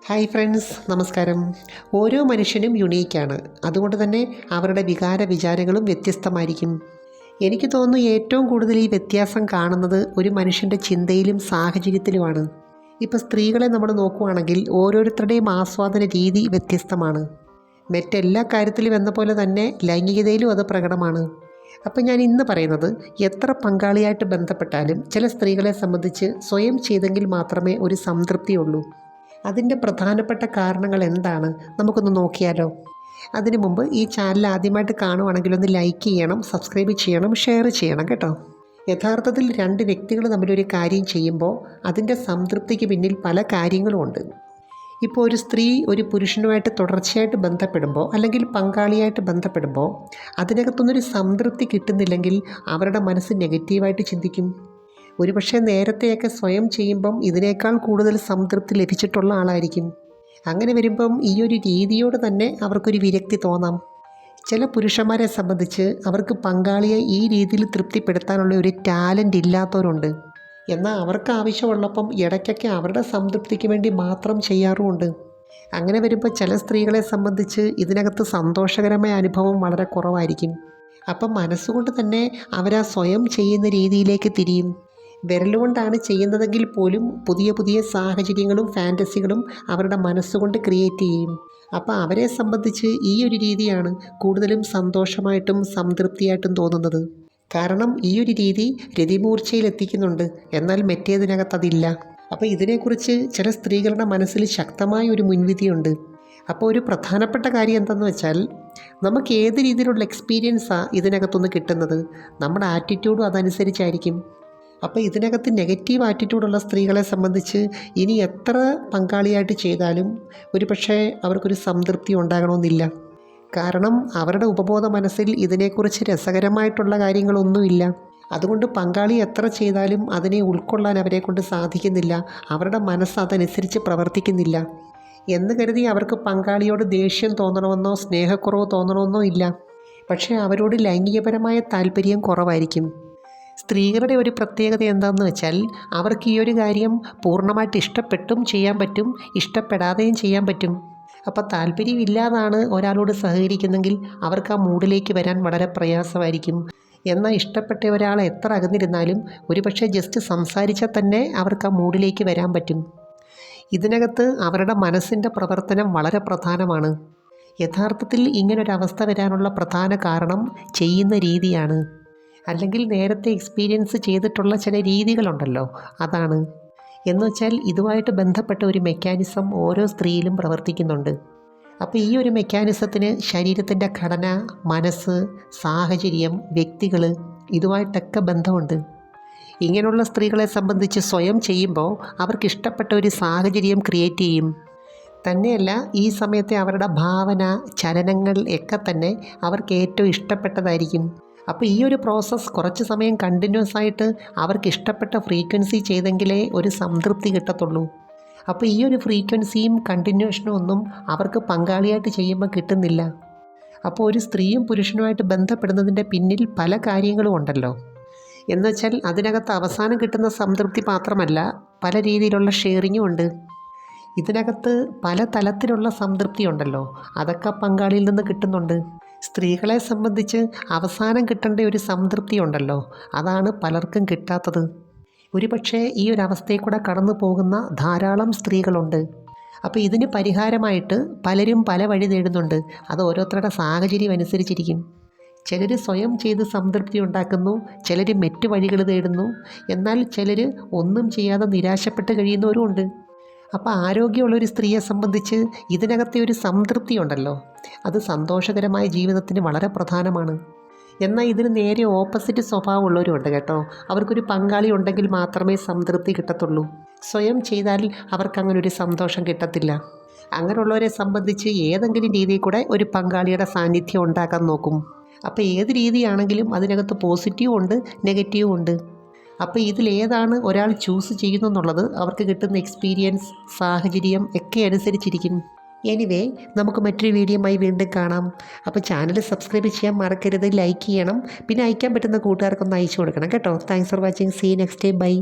Hi friends, നമസ്കാരം. ഓരോ മനുഷ്യനും യുണീക്കാണ്. അതുകൊണ്ട് തന്നെ അവരുടെ വിചാരങ്ങളും വ്യത്യസ്തമായിരിക്കും. എനിക്ക് തോന്നുന്നു ഏറ്റവും കൂടുതൽ ഈ വ്യത്യാസം കാണുന്നത് ഒരു മനുഷ്യൻ്റെ ചിന്തയിലും സാഹചര്യത്തിലുമാണ്. ഇപ്പോൾ സ്ത്രീകളെ നമ്മൾ നോക്കുകയാണെങ്കിൽ ഓരോരുത്തരുടെയും ആസ്വാദന രീതി വ്യത്യസ്തമാണ്. മറ്റെല്ലാ കാര്യത്തിലും എന്ന പോലെ തന്നെ ലൈംഗികതയിലും അത് പ്രകടമാണ്. അപ്പം ഞാൻ ഇന്ന് പറയുന്നത്, എത്ര പങ്കാളിയായിട്ട് ബന്ധപ്പെട്ടാലും ചില സ്ത്രീകളെ സംബന്ധിച്ച് സ്വയം ചെയ്തെങ്കിൽ മാത്രമേ ഒരു സംതൃപ്തിയുള്ളൂ. അതിൻ്റെ പ്രധാനപ്പെട്ട കാരണങ്ങൾ എന്താണ് നമുക്കൊന്ന് നോക്കിയാലോ. അതിനു മുമ്പ് ഈ ചാനൽ ആദ്യമായിട്ട് കാണുവാണെങ്കിൽ ഒന്ന് ലൈക്ക് ചെയ്യണം, സബ്സ്ക്രൈബ് ചെയ്യണം, ഷെയർ ചെയ്യണം കേട്ടോ. യഥാർത്ഥത്തിൽ രണ്ട് വ്യക്തികൾ തമ്മിലൊരു കാര്യം ചെയ്യുമ്പോൾ അതിൻ്റെ സംതൃപ്തിക്ക് പിന്നിൽ പല കാര്യങ്ങളുമുണ്ട്. ഇപ്പോൾ ഒരു സ്ത്രീ ഒരു പുരുഷനുമായിട്ട് തുടർച്ചയായിട്ട് ബന്ധപ്പെടുമ്പോൾ അല്ലെങ്കിൽ പങ്കാളിയായിട്ട് ബന്ധപ്പെടുമ്പോൾ അതിനകത്തുനിന്നൊരു സംതൃപ്തി കിട്ടുന്നില്ലെങ്കിൽ അവരുടെ മനസ്സ് നെഗറ്റീവായിട്ട് ചിന്തിക്കും. ഒരുപക്ഷെ നേരത്തെയൊക്കെ സ്വയം ചെയ്യുമ്പം ഇതിനേക്കാൾ കൂടുതൽ സംതൃപ്തി ലഭിച്ചിട്ടുള്ള ആളായിരിക്കും. അങ്ങനെ വരുമ്പം ഈ ഒരു രീതിയോട് തന്നെ അവർക്കൊരു വിരക്തി തോന്നാം. ചില പുരുഷന്മാരെ സംബന്ധിച്ച് അവർക്ക് പങ്കാളിയെ ഈ രീതിയിൽ തൃപ്തിപ്പെടുത്താനുള്ള ഒരു ടാലൻ്റ് ഇല്ലാത്തവരുണ്ട്. എന്നാൽ അവർക്ക് ആവശ്യമുള്ളപ്പം ഇടയ്ക്കൊക്കെ അവരുടെ സംതൃപ്തിക്ക് വേണ്ടി മാത്രം ചെയ്യാറുമുണ്ട്. അങ്ങനെ വരുമ്പോൾ ചില സ്ത്രീകളെ സംബന്ധിച്ച് ഇതിനകത്ത് സന്തോഷകരമായ അനുഭവം വളരെ കുറവായിരിക്കും. അപ്പം മനസ്സുകൊണ്ട് തന്നെ അവരാ സ്വയം ചെയ്യുന്ന രീതിയിലേക്ക് തിരിയും. വിരലുകൊണ്ടാണ് ചെയ്യുന്നതെങ്കിൽ പോലും പുതിയ പുതിയ സാഹചര്യങ്ങളും ഫാൻറ്റസികളും അവരുടെ മനസ്സുകൊണ്ട് ക്രിയേറ്റ് ചെയ്യും. അപ്പോൾ അവരെ സംബന്ധിച്ച് ഈ ഒരു രീതിയാണ് കൂടുതലും സന്തോഷമായിട്ടും സംതൃപ്തിയായിട്ടും തോന്നുന്നത്. കാരണം ഈ ഒരു രീതി രതിമൂർച്ചയിലെത്തിക്കുന്നുണ്ട്, എന്നാൽ മറ്റേതിനകത്ത് അതില്ല. അപ്പോൾ ഇതിനെക്കുറിച്ച് ചില സ്ത്രീകളുടെ മനസ്സിൽ ശക്തമായ ഒരു മുൻവിധിയുണ്ട്. അപ്പോൾ ഒരു പ്രധാനപ്പെട്ട കാര്യം എന്തെന്ന് വെച്ചാൽ, നമുക്ക് ഏത് രീതിയിലുള്ള എക്സ്പീരിയൻസാണ് ഇതിനകത്തുനിന്ന് കിട്ടുന്നത്, നമ്മുടെ ആറ്റിറ്റ്യൂഡും അതനുസരിച്ചായിരിക്കും. അപ്പോൾ ഇതിനകത്ത് നെഗറ്റീവ് ആറ്റിറ്റ്യൂഡുള്ള സ്ത്രീകളെ സംബന്ധിച്ച് ഇനി എത്ര പങ്കാളിയായിട്ട് ചെയ്താലും ഒരു പക്ഷേ അവർക്കൊരു സംതൃപ്തി ഉണ്ടാകണമെന്നില്ല. കാരണം അവരുടെ ഉപബോധ മനസ്സിൽ ഇതിനെക്കുറിച്ച് രസകരമായിട്ടുള്ള കാര്യങ്ങളൊന്നുമില്ല. അതുകൊണ്ട് പങ്കാളി എത്ര ചെയ്താലും അതിനെ ഉൾക്കൊള്ളാൻ അവരെ കൊണ്ട് സാധിക്കുന്നില്ല. അവരുടെ മനസ്സ് അതനുസരിച്ച് പ്രവർത്തിക്കുന്നില്ല എന്ന് കരുതി അവർക്ക് പങ്കാളിയോട് ദേഷ്യം തോന്നണമെന്നോ സ്നേഹക്കുറവ് തോന്നണമെന്നോ ഇല്ല. പക്ഷേ അവരോട് ലൈംഗികപരമായ താല്പര്യം കുറവായിരിക്കും. സ്ത്രീകളുടെ ഒരു പ്രത്യേകത എന്താണെന്ന് വെച്ചാൽ, അവർക്ക് ഈ ഒരു കാര്യം പൂർണ്ണമായിട്ട് ഇഷ്ടപ്പെട്ടും ചെയ്യാൻ പറ്റും, ഇഷ്ടപ്പെടാതെയും ചെയ്യാൻ പറ്റും. അപ്പോൾ താല്പര്യമില്ലാതാണ് ഒരാളോട് സഹകരിക്കുന്നെങ്കിൽ അവർക്ക് ആ മൂഡിലേക്ക് വരാൻ വളരെ പ്രയാസമായിരിക്കും. എന്നാൽ ഇഷ്ടപ്പെട്ട ഒരാൾ എത്ര അകന്നിരുന്നാലും ഒരുപക്ഷെ ജസ്റ്റ് സംസാരിച്ചാൽ തന്നെ അവർക്ക് ആ മൂഡിലേക്ക് വരാൻ പറ്റും. ഇതിനകത്ത് അവരുടെ മനസ്സിൻ്റെ പ്രവർത്തനം വളരെ പ്രധാനമാണ്. യഥാർത്ഥത്തിൽ ഇങ്ങനൊരവസ്ഥ വരാനുള്ള പ്രധാന കാരണം ചെയ്യുന്ന രീതിയാണ്. അല്ലെങ്കിൽ നേരത്തെ എക്സ്പീരിയൻസ് ചെയ്തിട്ടുള്ള ചില രീതികളുണ്ടല്ലോ, അതാണ്. എന്നുവെച്ചാൽ ഇതുമായിട്ട് ബന്ധപ്പെട്ട ഒരു മെക്കാനിസം ഓരോ സ്ത്രീയിലും പ്രവർത്തിക്കുന്നുണ്ട്. അപ്പോൾ ഈ ഒരു മെക്കാനിസത്തിന് ശരീരത്തിൻ്റെ ഘടന, മനസ്സ്, സാഹചര്യം, വ്യക്തികൾ ഇതുമായിട്ടൊക്കെ ബന്ധമുണ്ട്. ഇങ്ങനെയുള്ള സ്ത്രീകളെ സംബന്ധിച്ച് സ്വയം ചെയ്യുമ്പോൾ അവർക്ക് ഇഷ്ടപ്പെട്ട ഒരു സാഹചര്യം ക്രിയേറ്റ് ചെയ്യും. തന്നെയല്ല, ഈ സമയത്തെ അവരുടെ ഭാവന, ചലനങ്ങൾ ഒക്കെ തന്നെ അവർക്ക് ഏറ്റവും ഇഷ്ടപ്പെട്ടതായിരിക്കും. അപ്പോൾ ഈ ഒരു പ്രോസസ്സ് കുറച്ച് സമയം കണ്ടിന്യൂസ് ആയിട്ട് അവർക്ക് ഇഷ്ടപ്പെട്ട ഫ്രീക്വൻസി ചെയ്തെങ്കിലേ ഒരു സംതൃപ്തി കിട്ടത്തുള്ളൂ. അപ്പോൾ ഈ ഒരു ഫ്രീക്വൻസിയും കണ്ടിന്യൂഷനും ഒന്നും അവർക്ക് പങ്കാളിയായിട്ട് ചെയ്യുമ്പോൾ കിട്ടുന്നില്ല. അപ്പോൾ ഒരു സ്ത്രീയും പുരുഷനുമായിട്ട് ബന്ധപ്പെടുന്നതിൻ്റെ പിന്നിൽ പല കാര്യങ്ങളും ഉണ്ടല്ലോ. എന്നുവെച്ചാൽ അതിനകത്ത് അവസാനം കിട്ടുന്ന സംതൃപ്തി മാത്രമല്ല, പല രീതിയിലുള്ള ഷെയറിങ്ങും ഉണ്ട്. ഇതിനകത്ത് പല തലത്തിലുള്ള സംതൃപ്തി ഉണ്ടല്ലോ, അതൊക്കെ പങ്കാളിയിൽ നിന്ന് കിട്ടുന്നുണ്ട്. സ്ത്രീകളെ സംബന്ധിച്ച് അവസാനം കിട്ടേണ്ട ഒരു സംതൃപ്തി ഉണ്ടല്ലോ, അതാണ് പലർക്കും കിട്ടാത്തത്. ഒരുപക്ഷെ ഈ ഒരു അവസ്ഥയിൽ കൂടെ കടന്നു പോകുന്ന ധാരാളം സ്ത്രീകളുണ്ട്. അപ്പോൾ ഇതിന് പരിഹാരമായിട്ട് പലരും പല വഴി തേടുന്നുണ്ട്. അത് ഓരോരുത്തരുടെ സാഹചര്യം അനുസരിച്ചിരിക്കും. ചിലർ സ്വയം ചെയ്ത് സംതൃപ്തി ഉണ്ടാക്കുന്നു, ചിലർ മറ്റു വഴികൾ തേടുന്നു, എന്നാൽ ചിലർ ഒന്നും ചെയ്യാതെ നിരാശപ്പെട്ട് കഴിയുന്നവരും ഉണ്ട്. അപ്പോൾ ആരോഗ്യമുള്ളൊരു സ്ത്രീയെ സംബന്ധിച്ച് ഇതിനകത്തെ ഒരു സംതൃപ്തി ഉണ്ടല്ലോ, അത് സന്തോഷകരമായ ജീവിതത്തിന് വളരെ പ്രധാനമാണ്. എന്നാൽ ഇതിന് നേരെ ഓപ്പോസിറ്റ് സ്വഭാവമുള്ളവരുമുണ്ട് കേട്ടോ. അവർക്കൊരു പങ്കാളി ഉണ്ടെങ്കിൽ മാത്രമേ സംതൃപ്തി കിട്ടത്തുള്ളൂ. സ്വയം ചെയ്താൽ അവർക്കങ്ങനെ ഒരു സന്തോഷം കിട്ടത്തില്ല. അങ്ങനെയുള്ളവരെ സംബന്ധിച്ച് ഏതെങ്കിലും രീതിയിൽ കൂടെ ഒരു പങ്കാളിയുടെ സാന്നിധ്യം ഉണ്ടാക്കാൻ നോക്കും. അപ്പോൾ ഏത് രീതിയാണെങ്കിലും അതിനകത്ത് പോസിറ്റീവും ഉണ്ട്, നെഗറ്റീവും ഉണ്ട്. അപ്പോൾ ഇതിലേതാണ് ഒരാൾ ചൂസ് ചെയ്യുന്നു എന്നുള്ളത് അവർക്ക് കിട്ടുന്ന എക്സ്പീരിയൻസ്, സാഹചര്യം ഒക്കെ അനുസരിച്ചിരിക്കും. എനിവേ, നമുക്ക് മറ്റൊരു വീഡിയോയുമായി വീണ്ടും കാണാം. അപ്പോൾ ചാനൽ സബ്സ്ക്രൈബ് ചെയ്യാൻ മറക്കരുത്, ലൈക്ക് ചെയ്യണം, പിന്നെ അയക്കാൻ പറ്റുന്ന കൂട്ടുകാർക്കൊന്ന് അയച്ചു കൊടുക്കണം കേട്ടോ. Thanks for watching. See next day. By.